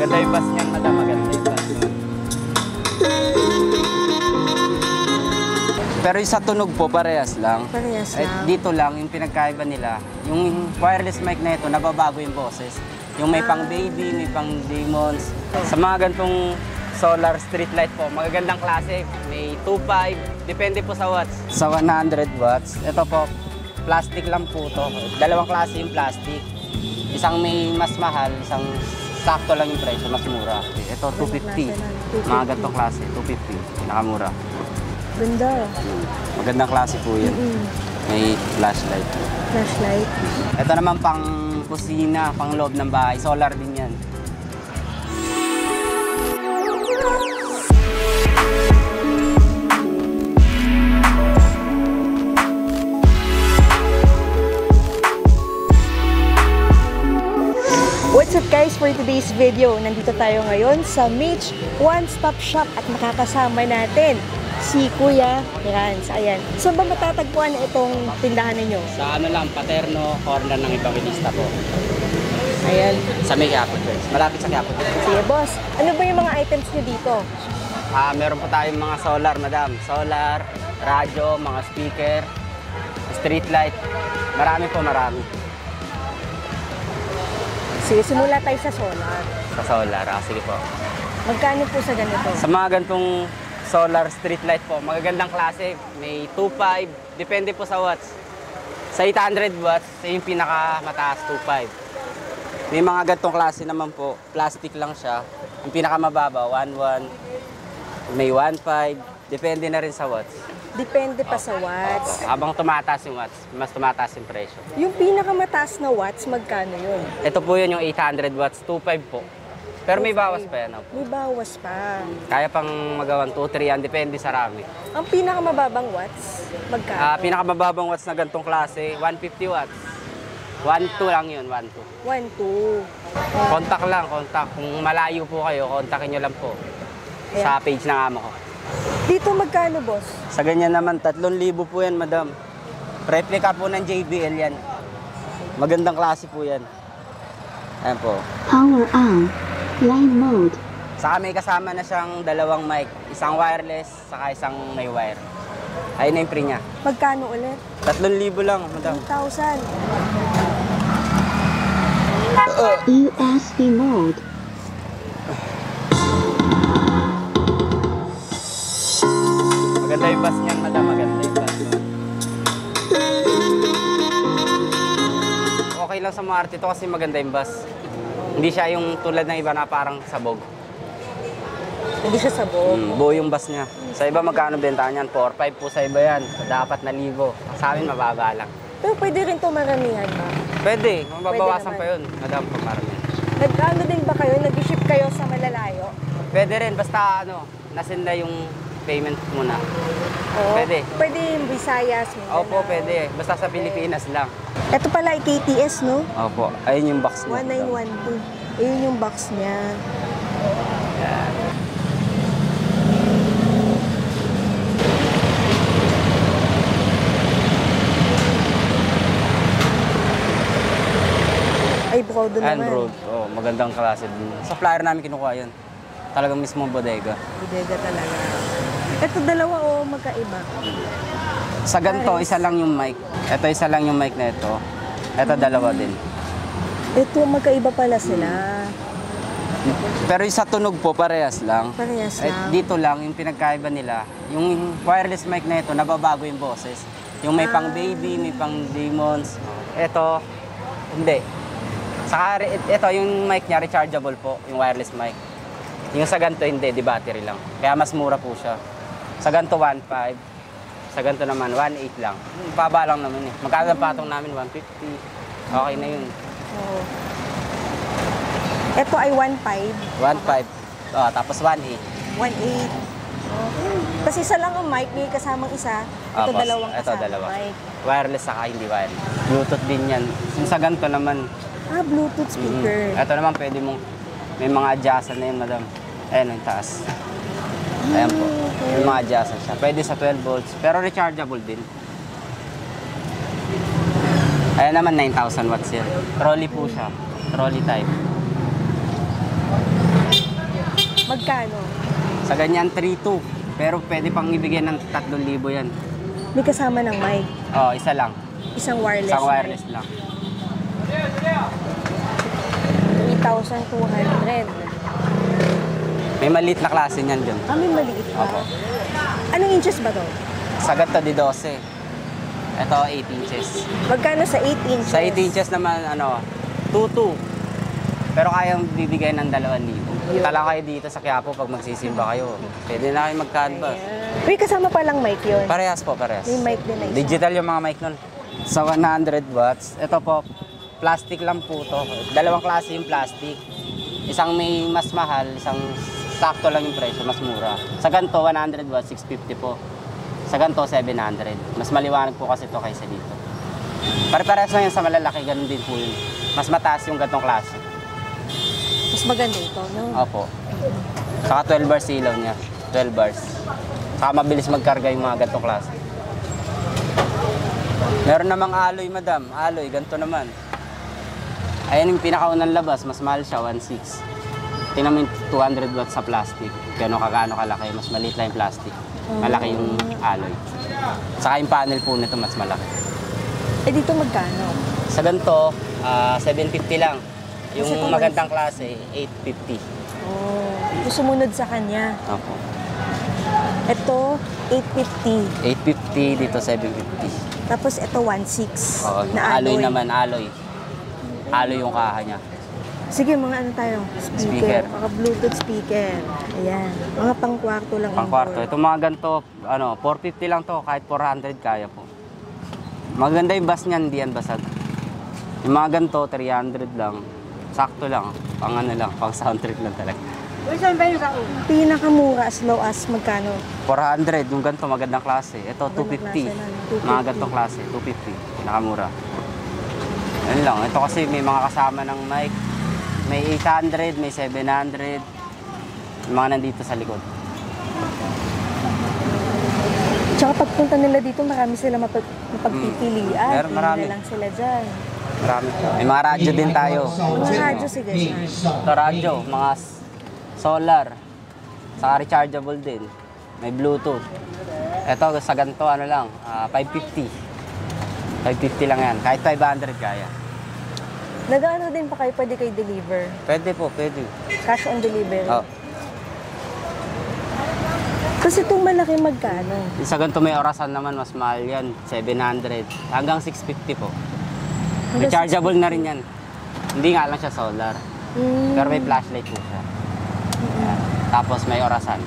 Maganda yung bus niyan, madam. Maganda yung bus. Pero yung sa tunog po, parehas lang. Parehas lang. Dito lang, yung pinagkaiba nila, yung wireless mic na ito, nababago yung boses. Yung may pang baby, may pang demons. Sa mga gantong solar street light po, magagandang klase. May 2.5, depende po sa watts. Sa 100 watts, ito po, plastic lang po to. Dalawang klase yung plastic. Isang may mas mahal, isang sakto lang yung presyo, mas mura. Ito, 250. Mga gantong klase, 250. Pinakamura. Ganda. Magandang klase po yun. May flashlight. Flashlight. Ito naman pang kusina, pang loob ng bahay. Solar din yan. What's up guys, for today's video, nandito tayo ngayon sa Mitch One Stop Shop at makakasama natin si Kuya Rans. Ayan. Saan ba matatagpuan itong tindahan ninyo? Sa ano lang, Paterno, corner ng Evangelista po. Ayan. Sa may Quiapo Church. Malapit sa Quiapo Church. Sige boss, ano ba yung mga items nyo dito? Meron po tayong mga solar, madam. Solar, radyo, mga speaker, street light. Marami po, marami. Sige, simula tayo sa solar. Sa solar, sige po. Magkano po sa ganito? Sa mga gantong solar street light po, magagandang klase. May 2.5, depende po sa watts. Sa 800 watts, yung pinakamataas, 2.5. May mga gantong klase naman po, plastic lang siya. Yung pinakamababa, 1.1. May 1.5, depende na rin sa watts. Depende pa sa watts. Habang tumataas yung watts, mas tumataas yung presyo. Yung pinakamataas na watts, magkano yun? Ito po yun yung 800 watts, 2.5 po. Pero may bawas pa yan. May bawas pa. Kaya pang magawan 2-3 yan, depende sa rami. Ang pinakamababang watts, magkano? Pinakamababang watts na gantong klase, 150 watts. 1.2 lang yun, 1.2. 1.2. Contact lang, contact. Kung malayo po kayo, kontakin nyo lang po. Sa page ng amo ko. Dito magkano, boss? Sa ganyan naman, 3,000 po yan, madam. Replica po ng JBL yan. Magandang klase po yan. Ayan po. Power on. Line mode. Saka may kasama na siyang dalawang mic. Isang wireless, saka isang may wire. Ayun na yung free niya. Magkano ulit? 3,000 lang, madam. 2,000. USB mode. Maganda yung bus niyan, madam. Maganda yung bus. Okay lang sa mga arte to kasi maganda yung bus. Hindi siya yung tulad ng iba na parang sabog. Hindi siya sabog. Buo yung bus niya. Sa iba magkano bentahan yan? 4-5 po sa iba yan. Dapat na 1,000. Sa amin mababa lang. Pero pwede rin ito maramihan ba? Pwede. Mababawasan Pwede pa yun. Madam, pag marami. Nag-ano din ba kayo? Nag-ship kayo sa malalayo? Pwede rin. Basta nasend na yung payment muna. Oo. Pwede. Pwede yung Visayas, Mindanao. Opo, pwede. Basta sa Pilipinas lang. Ito pala ay KTS, no? Opo. Ayun yung box niya. 1912. Ayun yung box niya. Yan. Ay, brodo naman. Android. Oh, magandang klase din. Sa flyer namin kinukuha yun. Talagang mismo bodega. Bodega talaga. Ito dalawa o magkaiba? Sa ganito, isa lang yung mic. Ito isa lang yung mic na ito. Ito dalawa din. Ito magkaiba pala sila. Pero yung sa tunog po, parehas lang. Parehas lang. Dito lang, yung pinagkaiba nila, yung wireless mic na ito, nababago yung boses. Yung may pang baby, may pang demons. Ito, hindi. Saka ito, yung mic niya, rechargeable po, yung wireless mic. Yung sa ganito, hindi, di battery lang. Kaya mas mura po siya. Sa ganito, 1.5. Sa ganito naman, 1.8 lang. Baba lang naman eh. Magkano ang patong namin? 150. Okay na yun. Oo. Ito ay 1.5. 1.5. Oh, tapos 1.8. 1.8. Okay. Kasi isa lang ang mic, may kasamang isa. Ito Tapos, dalawang ito, kasama dalawa. mic. Wireless saka hindi wireless. Bluetooth din yan. Yung sa ganito naman, Bluetooth speaker. ito naman pwede mong, may mga adjustan na yun, madam. Ayan, yung taas. Ayan po. May mga adjustan siya. Pwede sa 12 volts, pero rechargeable din. Ayan naman, 9,000 watts yan. Trolley po siya. Trolley type. Magkano? Sa ganyan, 3,200. Pero pwede pang ibigay ng 3,000 yan. May kasama ng mic. Oh, isa lang. Isang wireless. Isang wireless lang. 3,200. May maliit na klase niyan dyan. May maliit pa. Opo. Anong inches ba to? Sa ganito, di 12. Ito, 8 inches. Magkano sa 8 inches? Sa 8 inches naman, 2,200. Pero kayang bibigay ng 2,000. Tala kayo dito sa Quiapo pag magsisimba kayo. Pwede na kayo mag-canvas. May kasama palang mic yun. Parehas po, parehas. May mic din na isa. Digital yung mga mic nun. Sa 100 watts, ito po, plastic lang po to. Dalawang klase yung plastic. Isang may mas mahal, isang sakto lang yung presyo, mas mura. Sa ganito, 100 watts, 650 po. Sa ganito, 700. Mas maliwanag po kasi ito kaysa dito. Pare-parehas lang yan sa malalaki, ganun din po yun. Mas mataas yung ganitong klase. Mas maganda ito, no? Opo. Saka 12 bars ilaw niya. 12 bars. Saka mabilis magkarga yung mga ganitong klase. Meron namang alloy, madam. Alloy, ganito naman. Ayan yung pinakaunang labas, mas mahal siya, 1,600. Tingnan mo yung 200 watts sa plastic. Gano'n kalaki, mas maliit lang yung plastic. Malaki yung alloy. Saka yung panel po nito, mas malaki. Eh dito magkano? Sa ganito, 750 lang. Yung Kasi ito, magandang klase, 850. Oh, ito sumunod sa kanya. Opo. Ito, 850. 850, dito 750. Tapos ito, 1,600 Oo, na alloy alloy. naman, alloy. Alloy yung kaha niya. Sige, mga ano tayo? Speaker. Mga Bluetooth speaker. Ayan. Mga pang-kwarto lang. Pang kwarto. Itong mga ganito, 450 lang to, kahit 400 kaya po. Maganda yung bass niyan, hindi yan basag. Yung mga ganito, 300 lang. Sakto lang, pang sound trip lang talaga. Pinakamura as low as magkano? 400, yung ganito, magandang klase. Ito, 250. Klase na, 250. Mga ganitong klase, 250. Pinakamura. Yan lang. Ito kasi may mga kasama ng mic. May 800, may 700. Yung mga nandito sa likod. Tsaka pagpunta nila dito, marami sila mapagpipilian. Meron, marami. Hindi na lang sila dyan. Marami. May mga radyo din tayo. Mga radyo, sige. Ito radyo, mga solar. Saka rechargeable din. May Bluetooth. Ito sa ganito, 550. 550 lang yan. Kahit 500 kaya. Nag-ano din pa kayo, pwede kayo deliver. Pwede po, pwede. Cash on delivery. Oh. Kasi itong malaki magkano? Sa ganito may orasan naman, mas mahal yan. 700. Hanggang 650 po. Hanggang Rechargeable na rin yan. Hindi nga lang siya solar. Mm. Pero may flashlight po siya. Yan. Tapos may orasan.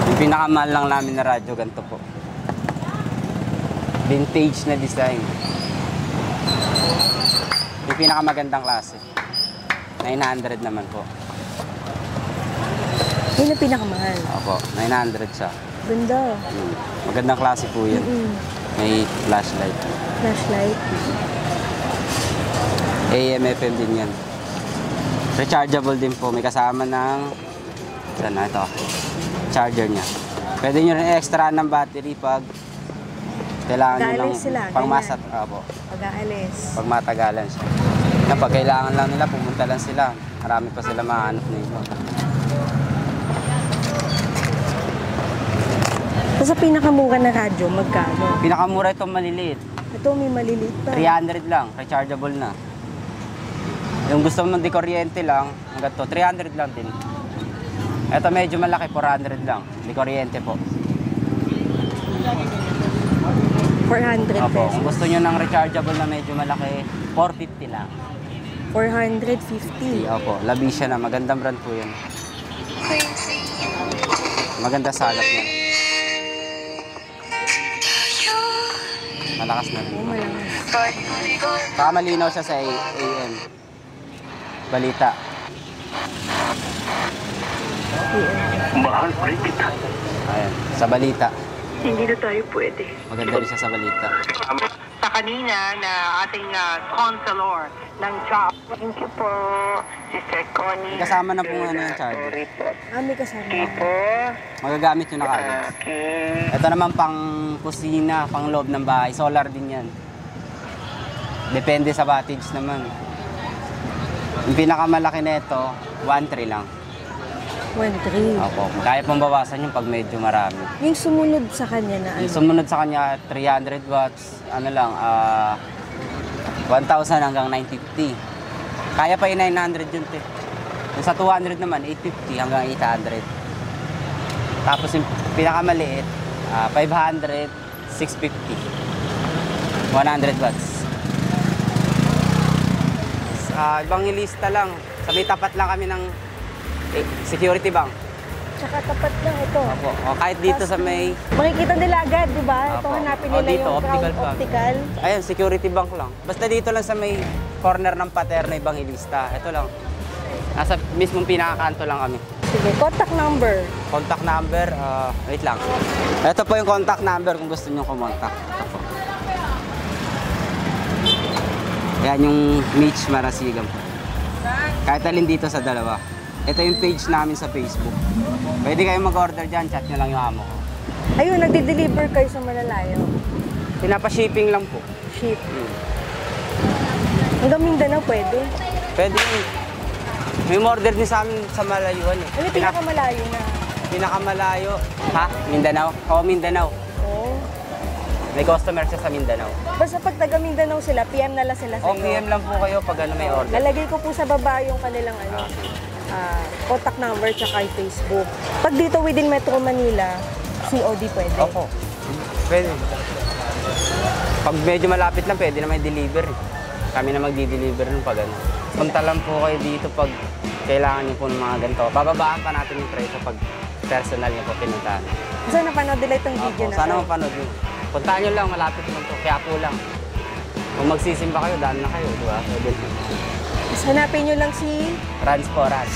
Yung pinakamahal lang namin na radyo, ganito po. Vintage na design. Yung pinakamagandang klase. 900 naman po. Yun ang pinakamahal. Opo, 900 siya. Ganda. Magandang klase po yan. May flashlight. Flashlight. AM, FM din yan. Rechargeable din po. May kasama ng ito, charger niya. Pwede nyo rin extra ng battery pag kailangan nyo lang Pag-aalis sila, pangmasat. Opo, Pag-aalis. pag matagalan siya. Pag kailangan lang nila, pumunta lang sila. Marami pa sila mahanap nito. Sa pinakamura na radyo, magkano? Pinakamura itong maliliit. Ito may maliliit pa. 300 lang, rechargeable na. Yung gusto mo di kuryente lang, hanggang to, 300 lang din. Ito medyo malaki, 400 lang. Di kuryente po. 400 Opo, pesos. kung gusto nyo ng rechargeable na medyo malaki, 450 lang. 450. Opo, Labisia na. Magandang brand po yun. Maganda sa agap niya. Malakas na rin. Oh, malakas. Saka malinaw siya sa AM. Balita. Ayan, sa balita. Hindi na tayo pwede. Maganda rin siya sa balita. Sa kanina na ating counselor ng job. Thank you po, Sister Connie. Kasama na po yung charger. May kasama. Po. Magagamit nyo na kagad. Okay. Ito naman pang kusina, pang loob ng bahay. Solar din yan. Depende sa wattage naman. Yung pinakamalaki nito, 1.3 lang. 1.3. Opo. Kaya pong bawasan yung pag medyo marami. Yung sumunod sa kanya na ano? Yung sumunod sa kanya, 300 watts, 1,000 hanggang 950. Kaya pa yung 900 yun, te. Yung sa 200 naman, 850 hanggang 800. Tapos yung pinakamaliit, 500, 650. 100 watts. Evangelista lang. Sa may tapat lang kami ng security bank. Tsaka tapat lang ito. Opo. O, kahit dito sa may... Makikita nila agad, di ba? Ito Opo. hanapin O, nila dito, yung optical Crown bank. Optical. Ayun, security bank lang. Basta dito lang sa may corner ng Paterno Evangelista. Ito lang. Nasa mismong pinakakanto lang kami. Sige, contact number. Contact number, wait lang. Ito po yung contact number kung gusto nyo kumontak. Ito po. Yan yung Mitch Marasigan po. Kahit alin dito sa dalawa. Ito yung page namin sa Facebook. Pwede kayong mag-order dyan, chat nyo lang yung amo ko. Ayun, nagde-deliver kayo sa malalayo. Pinapa-shipping lang po. Ship. Hanggang Mindanao pwede. Pwede yun. May order din sa amin sa malayuan eh. Ano yung pinakamalayo na? Pinakamalayo. Ha? Mindanao? Oo, Mindanao. Oo. May customer siya sa Mindanao. Basta pag taga Mindanao sila, PM na lang sila sa O, PM lang po kayo pag ano may order. Lalagay ko po sa baba yung kanilang contact number tsaka yung Facebook. Pag dito within Metro Manila, COD pwede. Opo. Pwede. Pag medyo malapit lang, pwede na may deliver. Kami na magdi-deliver nun pag ano. Punta lang po kayo dito pag kailangan niyo po ng mga ganito. Bababaan pa natin yung presyo pag personal niyo po pinuntahan. Sana napanood nila itong video Opo, na sana to. mapanood niyo. Puntahan niyo lang, malapit lang po. Kaya po lang. Kung magsisimba kayo, daan na kayo, di ba? Pwede. Hanapin nyo lang si Rans po, Rans.